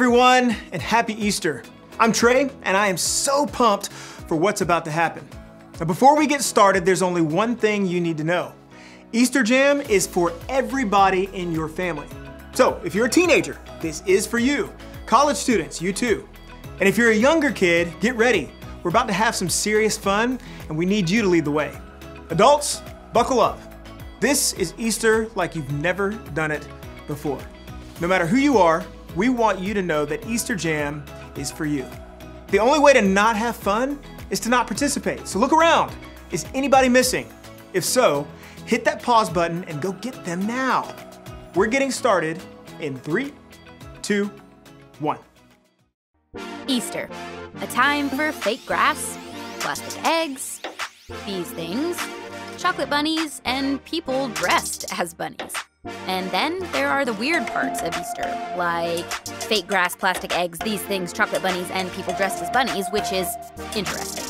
everyone, and happy Easter. I'm Trey, and I am so pumped for what's about to happen. Now, before we get started, there's only one thing you need to know. Easter Jam is for everybody in your family. So if you're a teenager, this is for you. College students, you too. And if you're a younger kid, get ready. We're about to have some serious fun, and we need you to lead the way. Adults, buckle up. This is Easter like you've never done it before. No matter who you are, we want you to know that Easter Jam is for you. The only way to not have fun is to not participate. So look around. Is anybody missing? If so, hit that pause button and go get them now. We're getting started in 3, 2, 1. Easter, a time for fake grass, plastic eggs, these things, chocolate bunnies, and people dressed as bunnies. And then there are the weird parts of Easter, like fake grass, plastic eggs, these things, chocolate bunnies, and people dressed as bunnies, which is interesting.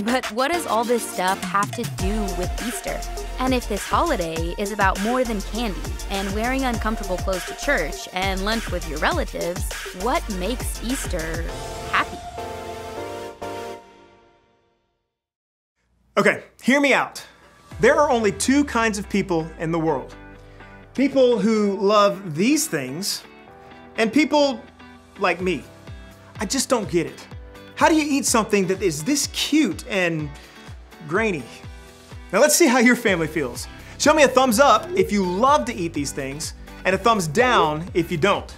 But what does all this stuff have to do with Easter? And if this holiday is about more than candy and wearing uncomfortable clothes to church and lunch with your relatives, what makes Easter happy? Okay, hear me out. There are only two kinds of people in the world. People who love these things, and people like me. I just don't get it. How do you eat something that is this cute and grainy? Now let's see how your family feels. Show me a thumbs up if you love to eat these things, and a thumbs down if you don't.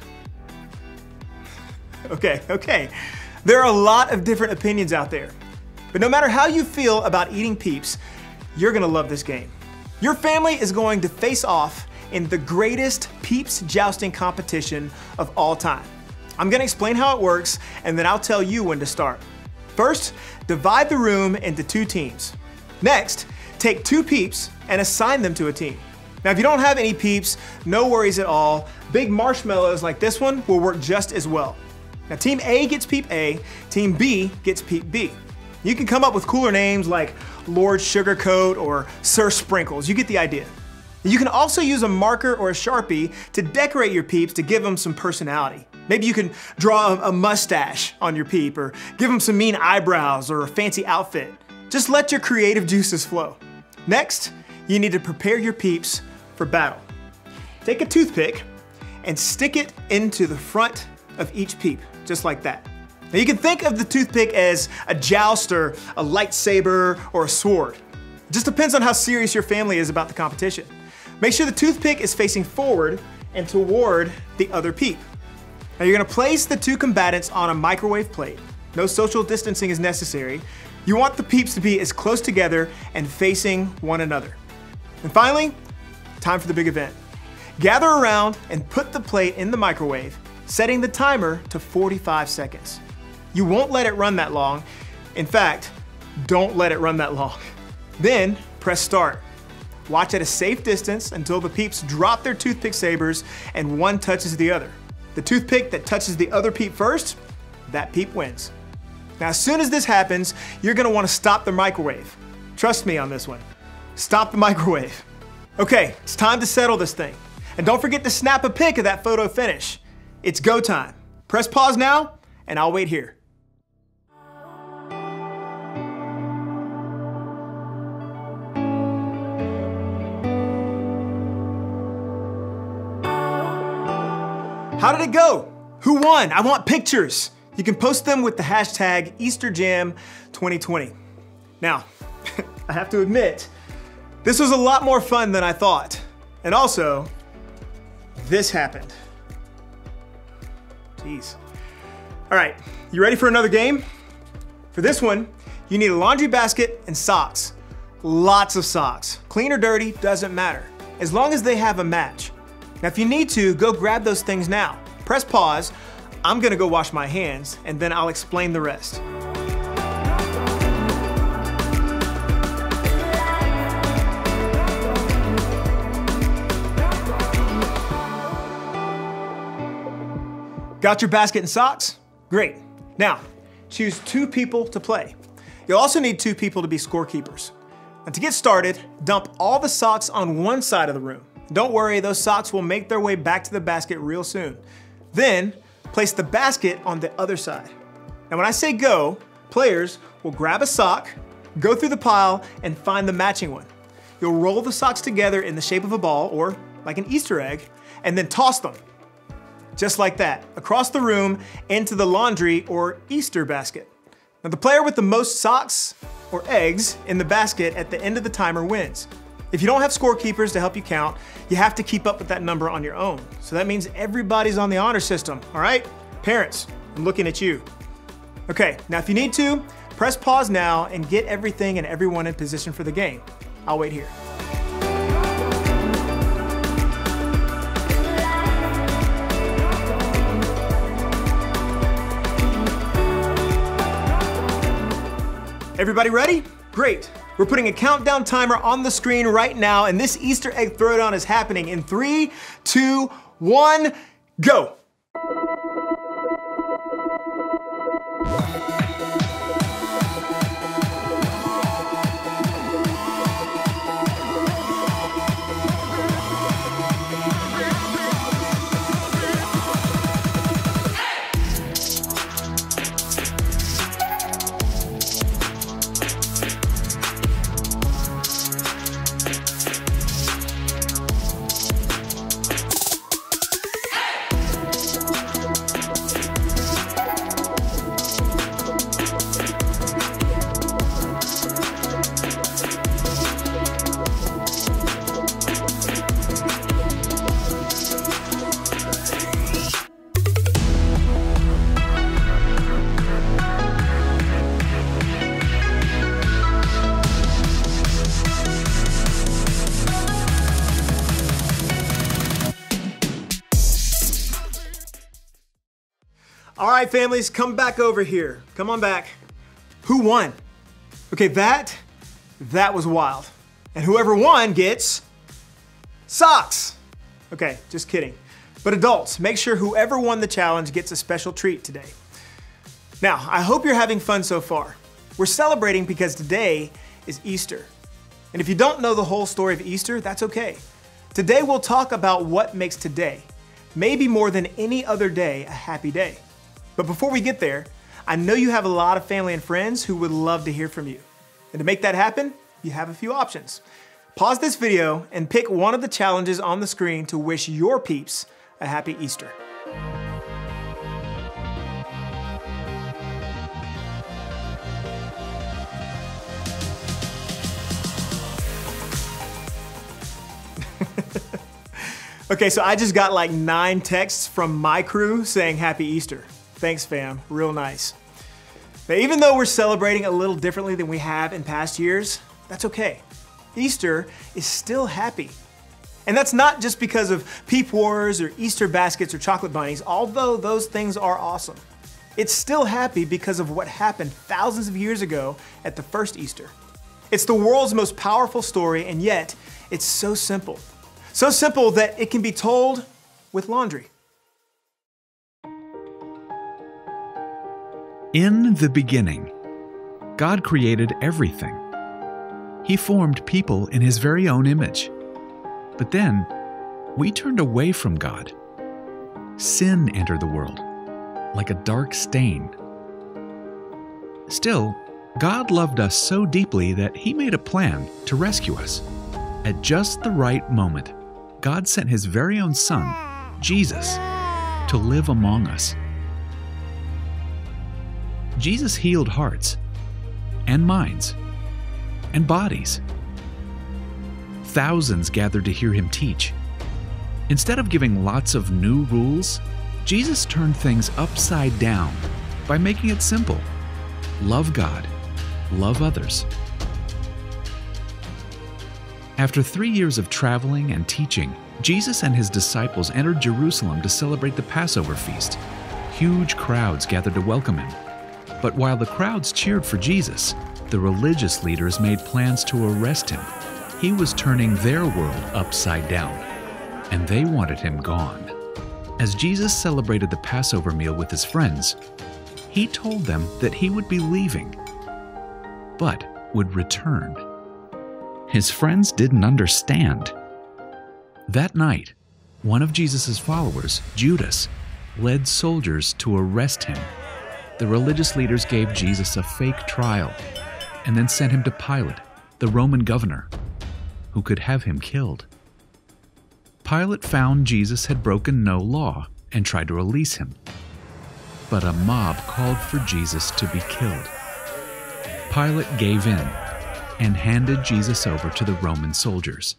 Okay. There are a lot of different opinions out there. But no matter how you feel about eating Peeps, you're gonna love this game. Your family is going to face off in the greatest Peeps jousting competition of all time. I'm gonna explain how it works, and then I'll tell you when to start. First, divide the room into 2 teams. Next, take 2 Peeps and assign them to a team. Now, if you don't have any Peeps, no worries at all. Big marshmallows like this one will work just as well. Now, Team A gets Peep A, Team B gets Peep B. You can come up with cooler names like Lord Sugarcoat or Sir Sprinkles. You get the idea. You can also use a marker or a Sharpie to decorate your Peeps to give them some personality. Maybe you can draw a mustache on your Peep, or give them some mean eyebrows or a fancy outfit. Just let your creative juices flow. Next, you need to prepare your Peeps for battle. Take a toothpick and stick it into the front of each Peep, just like that. Now you can think of the toothpick as a jouster, a lightsaber, or a sword. It just depends on how serious your family is about the competition. Make sure the toothpick is facing forward and toward the other Peep. Now you're gonna place the 2 combatants on a microwave plate. No social distancing is necessary. You want the Peeps to be as close together and facing one another. And finally, time for the big event. Gather around and put the plate in the microwave, setting the timer to 45 seconds. You won't let it run that long. In fact, don't let it run that long. Then press start. Watch at a safe distance until the Peeps drop their toothpick sabers and one touches the other. The toothpick that touches the other Peep first, that Peep wins. Now, as soon as this happens, you're gonna wanna stop the microwave. Trust me on this one. Stop the microwave. Okay, it's time to settle this thing. And don't forget to snap a pic of that photo finish. It's go time. Press pause now, and I'll wait here. How did it go? Who won? I want pictures. You can post them with the hashtag EasterJam2020. Now, I have to admit, this was a lot more fun than I thought. And also, this happened. Jeez. All right, you ready for another game? For this one, you need a laundry basket and socks. Lots of socks. Clean or dirty, doesn't matter, as long as they have a match. Now, if you need to, go grab those things now. Press pause. I'm gonna go wash my hands, and then I'll explain the rest. Got your basket and socks? Great. Now, choose 2 people to play. You'll also need 2 people to be scorekeepers. Now, to get started, dump all the socks on one side of the room. Don't worry, those socks will make their way back to the basket real soon. Then, place the basket on the other side. Now when I say go, players will grab a sock, go through the pile, and find the matching one. You'll roll the socks together in the shape of a ball, or like an Easter egg, and then toss them. Just like that, across the room into the laundry or Easter basket. Now the player with the most socks or eggs in the basket at the end of the timer wins. If you don't have scorekeepers to help you count, you have to keep up with that number on your own. So that means everybody's on the honor system, all right? Parents, I'm looking at you. Okay, now if you need to, press pause now and get everything and everyone in position for the game. I'll wait here. Everybody ready? Great. We're putting a countdown timer on the screen right now, and this Easter egg throwdown is happening in 3, 2, 1, go. All right, families, come back over here. Come on back. Who won? Okay, that was wild. And whoever won gets socks. Okay, just kidding. But adults, make sure whoever won the challenge gets a special treat today. Now, I hope you're having fun so far. We're celebrating because today is Easter. And if you don't know the whole story of Easter, that's okay. Today we'll talk about what makes today, maybe more than any other day, a happy day. But before we get there, I know you have a lot of family and friends who would love to hear from you. And to make that happen, you have a few options. Pause this video and pick one of the challenges on the screen to wish your peeps a happy Easter. Okay, so I just got like 9 texts from my crew saying happy Easter. Thanks, fam, real nice. Now, even though we're celebrating a little differently than we have in past years, that's okay. Easter is still happy. And that's not just because of peep wars or Easter baskets or chocolate bunnies, although those things are awesome. It's still happy because of what happened thousands of years ago at the first Easter. It's the world's most powerful story, and yet it's so simple. So simple that it can be told with laundry. In the beginning, God created everything. He formed people in His very own image. But then, we turned away from God. Sin entered the world, like a dark stain. Still, God loved us so deeply that He made a plan to rescue us. At just the right moment, God sent His very own Son, Jesus, to live among us. Jesus healed hearts, and minds, and bodies. Thousands gathered to hear Him teach. Instead of giving lots of new rules, Jesus turned things upside down by making it simple. Love God, love others. After 3 years of traveling and teaching, Jesus and His disciples entered Jerusalem to celebrate the Passover feast. Huge crowds gathered to welcome Him. But while the crowds cheered for Jesus, the religious leaders made plans to arrest Him. He was turning their world upside down, and they wanted Him gone. As Jesus celebrated the Passover meal with His friends, He told them that He would be leaving, but would return. His friends didn't understand. That night, one of Jesus' followers, Judas, led soldiers to arrest him. The religious leaders gave Jesus a fake trial and then sent him to Pilate, the Roman governor, who could have him killed. Pilate found Jesus had broken no law and tried to release him. But a mob called for Jesus to be killed. Pilate gave in and handed Jesus over to the Roman soldiers.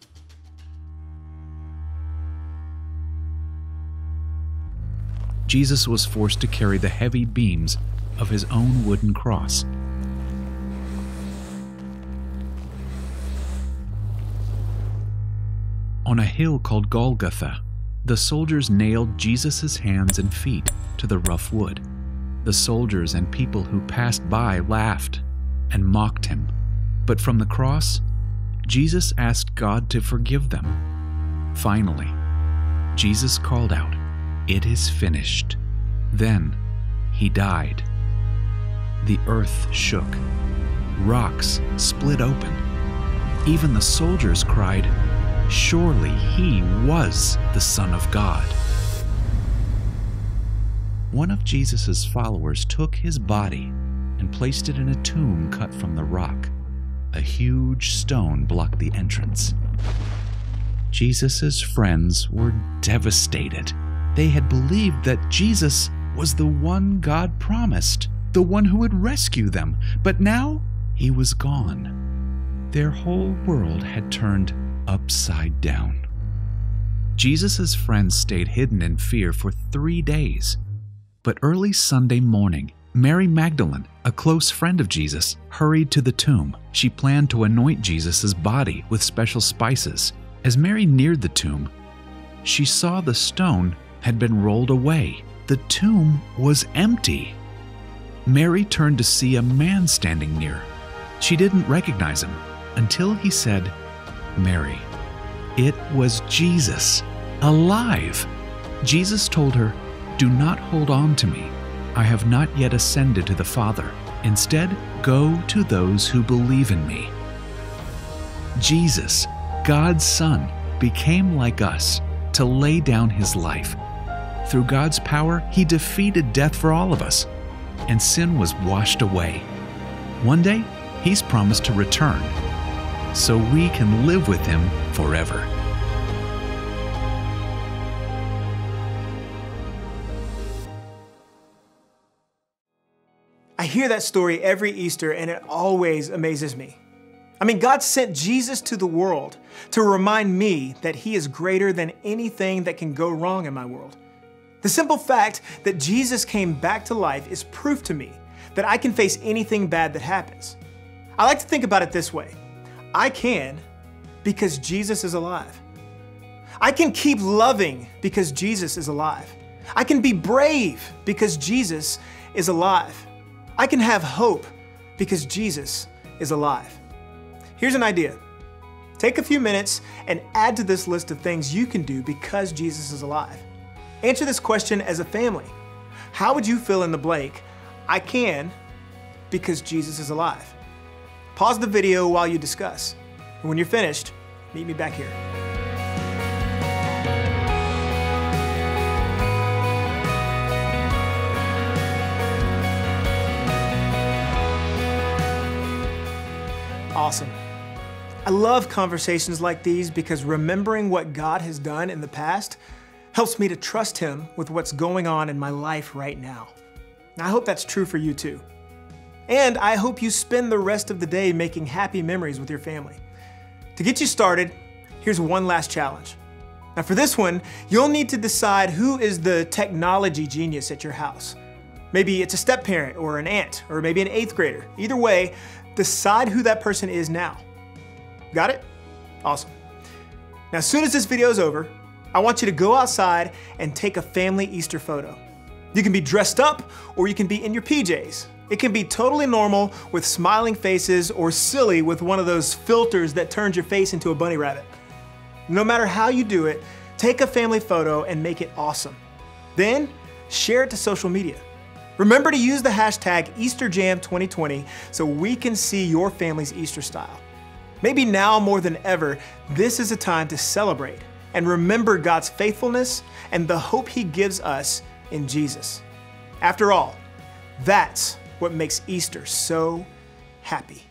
Jesus was forced to carry the heavy beams of his own wooden cross. On a hill called Golgotha, the soldiers nailed Jesus' hands and feet to the rough wood. The soldiers and people who passed by laughed and mocked him. But from the cross, Jesus asked God to forgive them. Finally, Jesus called out, "It is finished." Then he died. The earth shook. Rocks split open. Even the soldiers cried, "Surely he was the Son of God." One of Jesus' followers took his body and placed it in a tomb cut from the rock. A huge stone blocked the entrance. Jesus' friends were devastated. They had believed that Jesus was the one God promised, the one who would rescue them, but now he was gone. Their whole world had turned upside down. Jesus' friends stayed hidden in fear for 3 days. But early Sunday morning, Mary Magdalene, a close friend of Jesus, hurried to the tomb. She planned to anoint Jesus' body with special spices. As Mary neared the tomb, she saw the stone had been rolled away. The tomb was empty. Mary turned to see a man standing near. She didn't recognize him until he said, "Mary." It was Jesus, alive. Jesus told her, "Do not hold on to me. I have not yet ascended to the Father. Instead, go to those who believe in me." Jesus, God's Son, became like us to lay down his life. Through God's power, he defeated death for all of us, and sin was washed away. One day, he's promised to return, so we can live with him forever. I hear that story every Easter and it always amazes me. I mean, God sent Jesus to the world to remind me that he is greater than anything that can go wrong in my world. The simple fact that Jesus came back to life is proof to me that I can face anything bad that happens. I like to think about it this way. I can because Jesus is alive. I can keep loving because Jesus is alive. I can be brave because Jesus is alive. I can have hope because Jesus is alive. Here's an idea. Take a few minutes and add to this list of things you can do because Jesus is alive. Answer this question as a family. How would you fill in the blank? I can because Jesus is alive. Pause the video while you discuss. And when you're finished, meet me back here. Awesome. I love conversations like these because remembering what God has done in the past helps me to trust him with what's going on in my life right now. I hope that's true for you too. And I hope you spend the rest of the day making happy memories with your family. To get you started, here's one last challenge. Now for this one, you'll need to decide who is the technology genius at your house. Maybe it's a step-parent or an aunt or maybe an 8th grader. Either way, decide who that person is now. Got it? Awesome. Now as soon as this video is over, I want you to go outside and take a family Easter photo. You can be dressed up or you can be in your PJs. It can be totally normal with smiling faces or silly with one of those filters that turns your face into a bunny rabbit. No matter how you do it, take a family photo and make it awesome. Then share it to social media. Remember to use the hashtag EasterJam2020 so we can see your family's Easter style. Maybe now more than ever, this is a time to celebrate and remember God's faithfulness and the hope he gives us in Jesus. After all, that's what makes Easter so happy.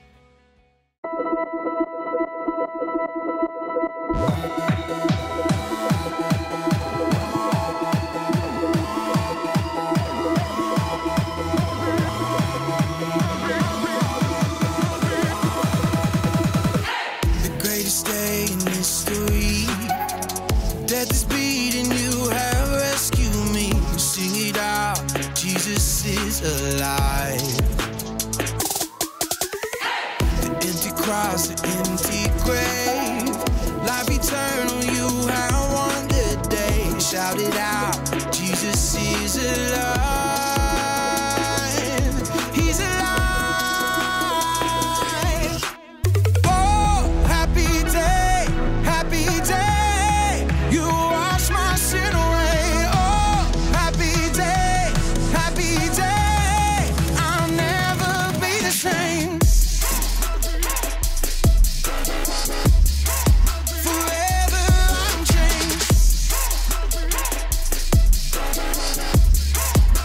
The greatest day in history. Death is beating, you have rescued me. Sing it out, Jesus is alive. The empty cross, the empty grave, life eternal, you have won the day. Shout it out, Jesus is alive. He's alive. Oh, happy day, happy day. You wash my sin away. Oh, happy day, happy day. I'll never be the same. Forever I'm changed.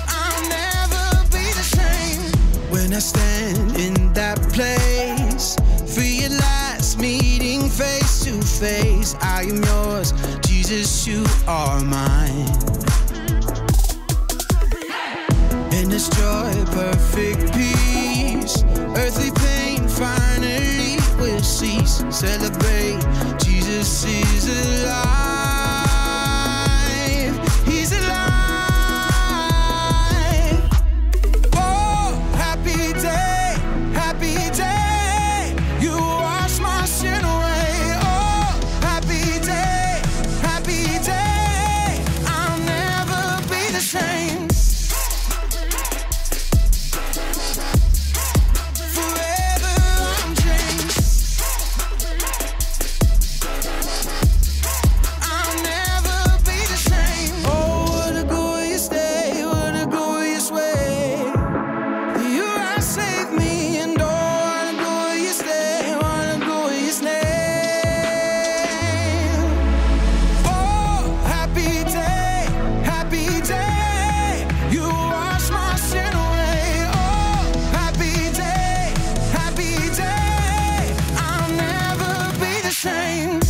I'll never be the same. When I stand in that place, realize meeting face to face, I am yours, Jesus, you are mine. In this joy, perfect peace, earthly pain finally will cease. Celebrate, Jesus is alive. He's alive. Oh, happy day, happy day. You wash my sin away. Oh, happy day, happy day. I'll never be the same. Forever I'm changed. I'll never be the same. Oh, what a glorious day, what a glorious way. You have saved me, and oh, what a glorious day, what a glorious name. Oh, happy day, happy day. You wash my sin away. Oh, happy day, happy day. I'll never be the same.